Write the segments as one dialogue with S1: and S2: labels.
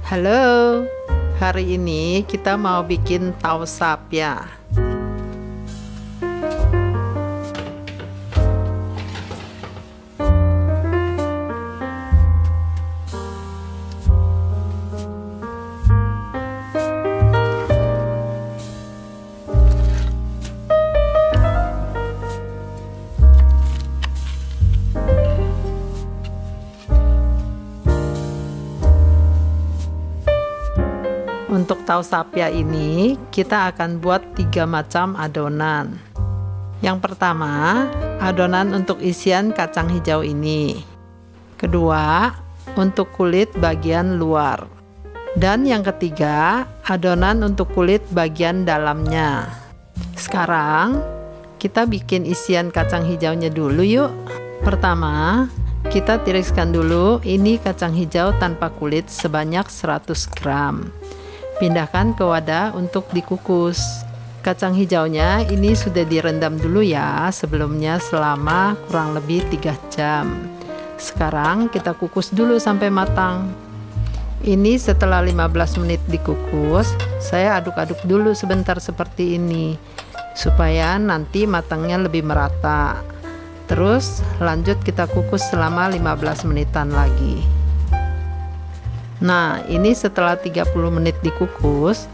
S1: Halo, hari ini kita mau bikin tau sapia. Untuk tau sapia ini kita akan buat 3 macam adonan. Yang pertama, adonan untuk isian kacang hijau ini. Kedua, untuk kulit bagian luar. Dan yang ketiga, adonan untuk kulit bagian dalamnya. Sekarang kita bikin isian kacang hijaunya dulu yuk. Pertama, kita tiriskan dulu ini kacang hijau tanpa kulit sebanyak 100 gram. Pindahkan ke wadah untuk dikukus. Kacang hijaunya ini sudah direndam dulu ya sebelumnya selama kurang lebih 3 jam. Sekarang kita kukus dulu sampai matang. Ini setelah 15 menit dikukus, saya aduk-aduk dulu sebentar seperti ini supaya nanti matangnya lebih merata. Terus lanjut kita kukus selama 15 menitan lagi. Nah, ini setelah 30 menit dikukus,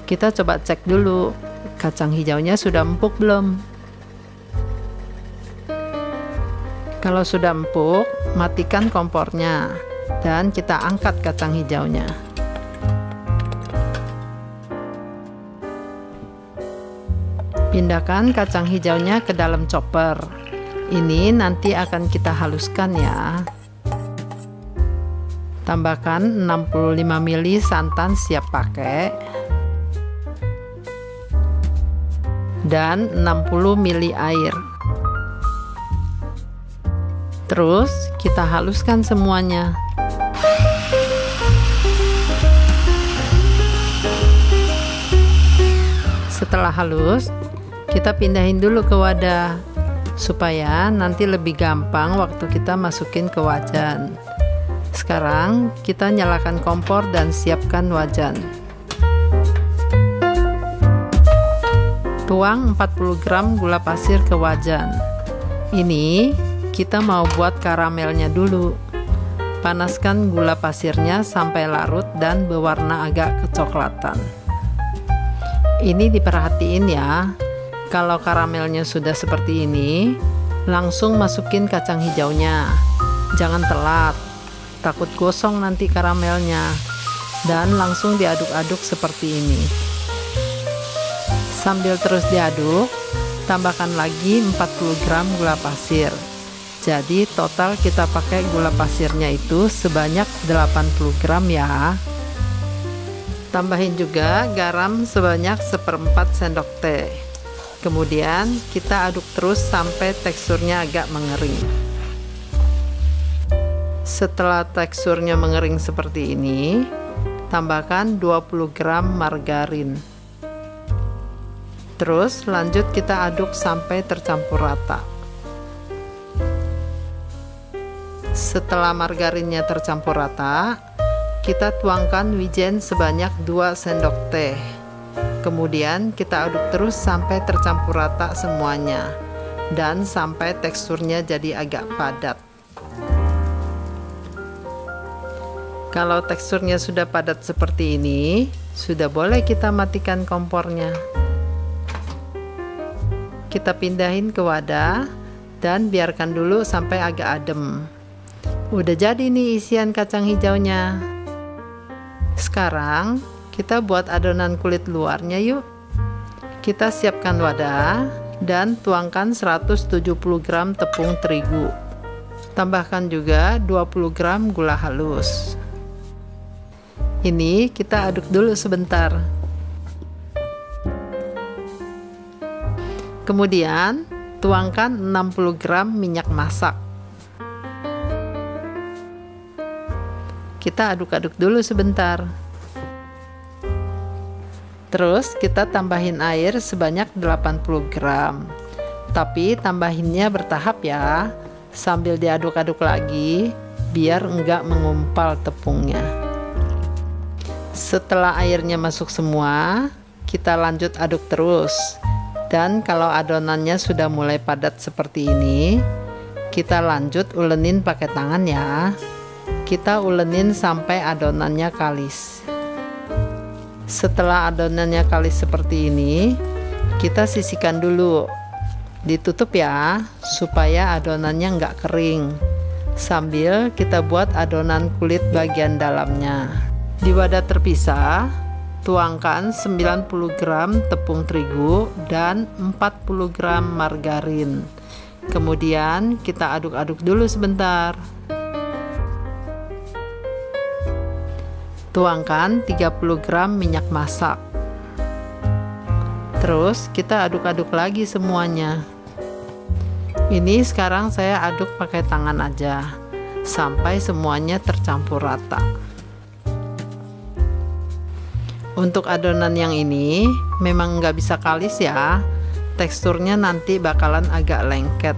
S1: kita coba cek dulu kacang hijaunya sudah empuk belum. Kalau sudah empuk, matikan kompornya dan kita angkat kacang hijaunya. Pindahkan kacang hijaunya ke dalam chopper. Ini nanti akan kita haluskan ya. Tambahkan 65 ml santan siap pakai dan 60 ml air. Terus kita haluskan semuanya. Setelah halus, kita pindahin dulu ke wadah supaya nanti lebih gampang waktu kita masukin ke wajan. Sekarang kita nyalakan kompor dan siapkan wajan. Tuang 40 gram gula pasir ke wajan. Ini kita mau buat karamelnya dulu. Panaskan gula pasirnya sampai larut dan berwarna agak kecoklatan. Ini diperhatiin ya. Kalau karamelnya sudah seperti ini, langsung masukin kacang hijaunya. Jangan telat. Takut gosong nanti karamelnya, dan langsung diaduk-aduk seperti ini. Sambil terus diaduk, tambahkan lagi 40 gram gula pasir. Jadi total kita pakai gula pasirnya itu sebanyak 80 gram ya. Tambahin juga garam sebanyak 1/4 sendok teh. Kemudian kita aduk terus sampai teksturnya agak mengering. Setelah teksturnya mengering seperti ini, tambahkan 20 gram margarin. Terus lanjut kita aduk sampai tercampur rata. Setelah margarinnya tercampur rata, kita tuangkan wijen sebanyak 2 sendok teh. Kemudian kita aduk terus sampai tercampur rata semuanya dan sampai teksturnya jadi agak padat. Kalau teksturnya sudah padat seperti ini, sudah boleh kita matikan kompornya. Kita pindahin ke wadah dan biarkan dulu sampai agak adem. Udah jadi nih isian kacang hijaunya. Sekarang kita buat adonan kulit luarnya yuk. Kita siapkan wadah dan tuangkan 170 gram tepung terigu. Tambahkan juga 20 gram gula halus. Ini kita aduk dulu sebentar. Kemudian tuangkan 60 gram minyak masak. Kita aduk-aduk dulu sebentar. Terus kita tambahin air sebanyak 80 gram. Tapi tambahinnya bertahap ya, sambil diaduk-aduk lagi biar enggak mengumpal tepungnya. Setelah airnya masuk semua, kita lanjut aduk terus. Dan kalau adonannya sudah mulai padat seperti ini, kita lanjut ulenin pakai tangan ya. Kita ulenin sampai adonannya kalis. Setelah adonannya kalis seperti ini, kita sisihkan dulu. Ditutup ya, supaya adonannya nggak kering. Sambil kita buat adonan kulit bagian dalamnya. Di wadah terpisah, tuangkan 90 gram tepung terigu dan 40 gram margarin. Kemudian kita aduk-aduk dulu sebentar. Tuangkan 30 gram minyak masak. Terus kita aduk-aduk lagi semuanya. Ini sekarang saya aduk pakai tangan aja sampai semuanya tercampur rata. Untuk adonan yang ini memang nggak bisa kalis ya, teksturnya nanti bakalan agak lengket.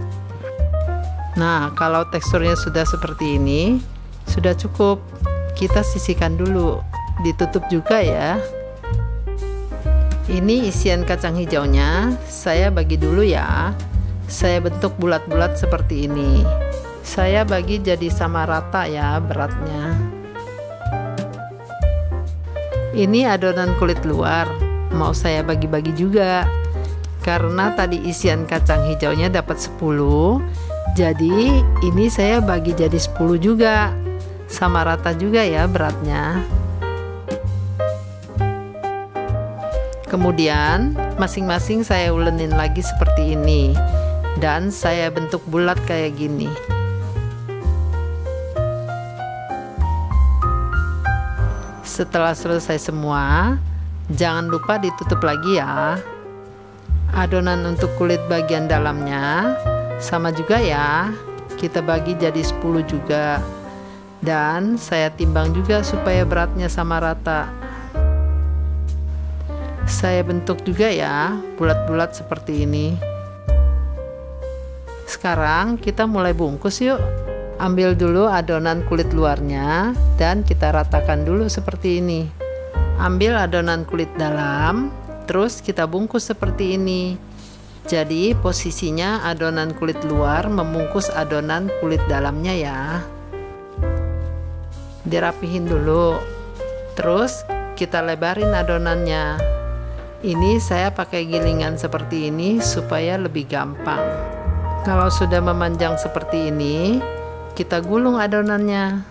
S1: Nah, kalau teksturnya sudah seperti ini, sudah cukup. Kita sisihkan dulu, ditutup juga ya. Ini isian kacang hijaunya, saya bagi dulu ya. Saya bentuk bulat-bulat seperti ini. Saya bagi jadi sama rata ya beratnya. Ini adonan kulit luar, mau saya bagi-bagi juga. Karena tadi isian kacang hijaunya dapat 10, jadi ini saya bagi jadi 10 juga. Sama rata juga ya beratnya. Kemudian masing-masing saya ulenin lagi seperti ini. Dan saya bentuk bulat kayak gini. Setelah selesai semua, jangan lupa ditutup lagi ya. Adonan untuk kulit bagian dalamnya sama juga ya, kita bagi jadi 10 juga. Dan saya timbang juga supaya beratnya sama rata. Saya bentuk juga ya, bulat-bulat seperti ini. Sekarang kita mulai bungkus yuk. Ambil dulu adonan kulit luarnya dan kita ratakan dulu seperti ini. Ambil adonan kulit dalam, terus kita bungkus seperti ini. Jadi posisinya adonan kulit luar membungkus adonan kulit dalamnya ya. Dirapihin dulu. Terus kita lebarin adonannya. Ini saya pakai gilingan seperti ini supaya lebih gampang. Kalau sudah memanjang seperti ini, kita gulung adonannya.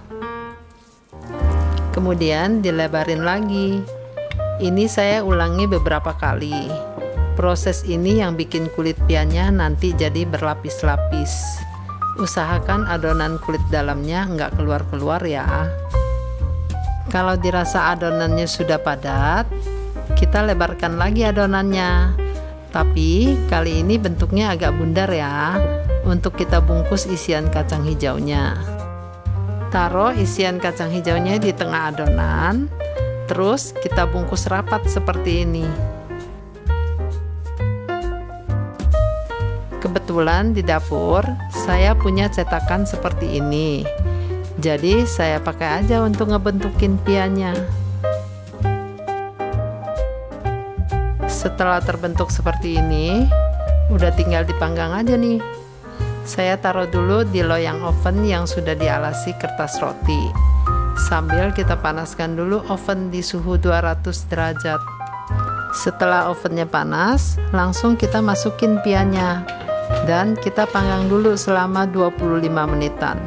S1: Kemudian dilebarin lagi. Ini saya ulangi beberapa kali. Proses ini yang bikin kulit pianya nanti jadi berlapis-lapis. Usahakan adonan kulit dalamnya nggak keluar-keluar ya. Kalau dirasa adonannya sudah padat, kita lebarkan lagi adonannya. Tapi kali ini bentuknya agak bundar ya, untuk kita bungkus isian kacang hijaunya. Taruh isian kacang hijaunya di tengah adonan, terus kita bungkus rapat seperti ini. Kebetulan di dapur saya punya cetakan seperti ini, jadi saya pakai aja untuk ngebentukin pianya. Setelah terbentuk seperti ini, udah tinggal dipanggang aja nih. Saya taruh dulu di loyang oven yang sudah dialasi kertas roti. Sambil kita panaskan dulu oven di suhu 200 derajat. Setelah ovennya panas, langsung kita masukin pianya. Dan kita panggang dulu selama 25 menitan.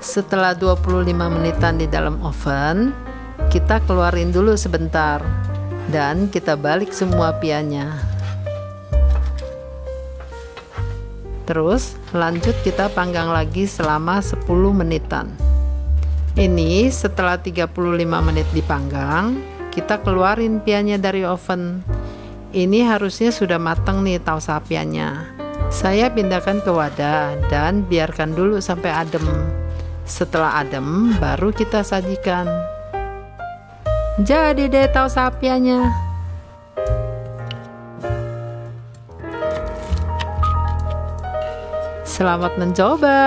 S1: Setelah 25 menitan di dalam oven, kita keluarin dulu sebentar. Dan kita balik semua pianya. Terus lanjut kita panggang lagi selama 10 menitan. Ini setelah 35 menit dipanggang, kita keluarin pianya dari oven. Ini harusnya sudah matang nih taos sapianya. Saya pindahkan ke wadah dan biarkan dulu sampai adem. Setelah adem baru kita sajikan. Jadi deh taos sapianya. Selamat mencoba.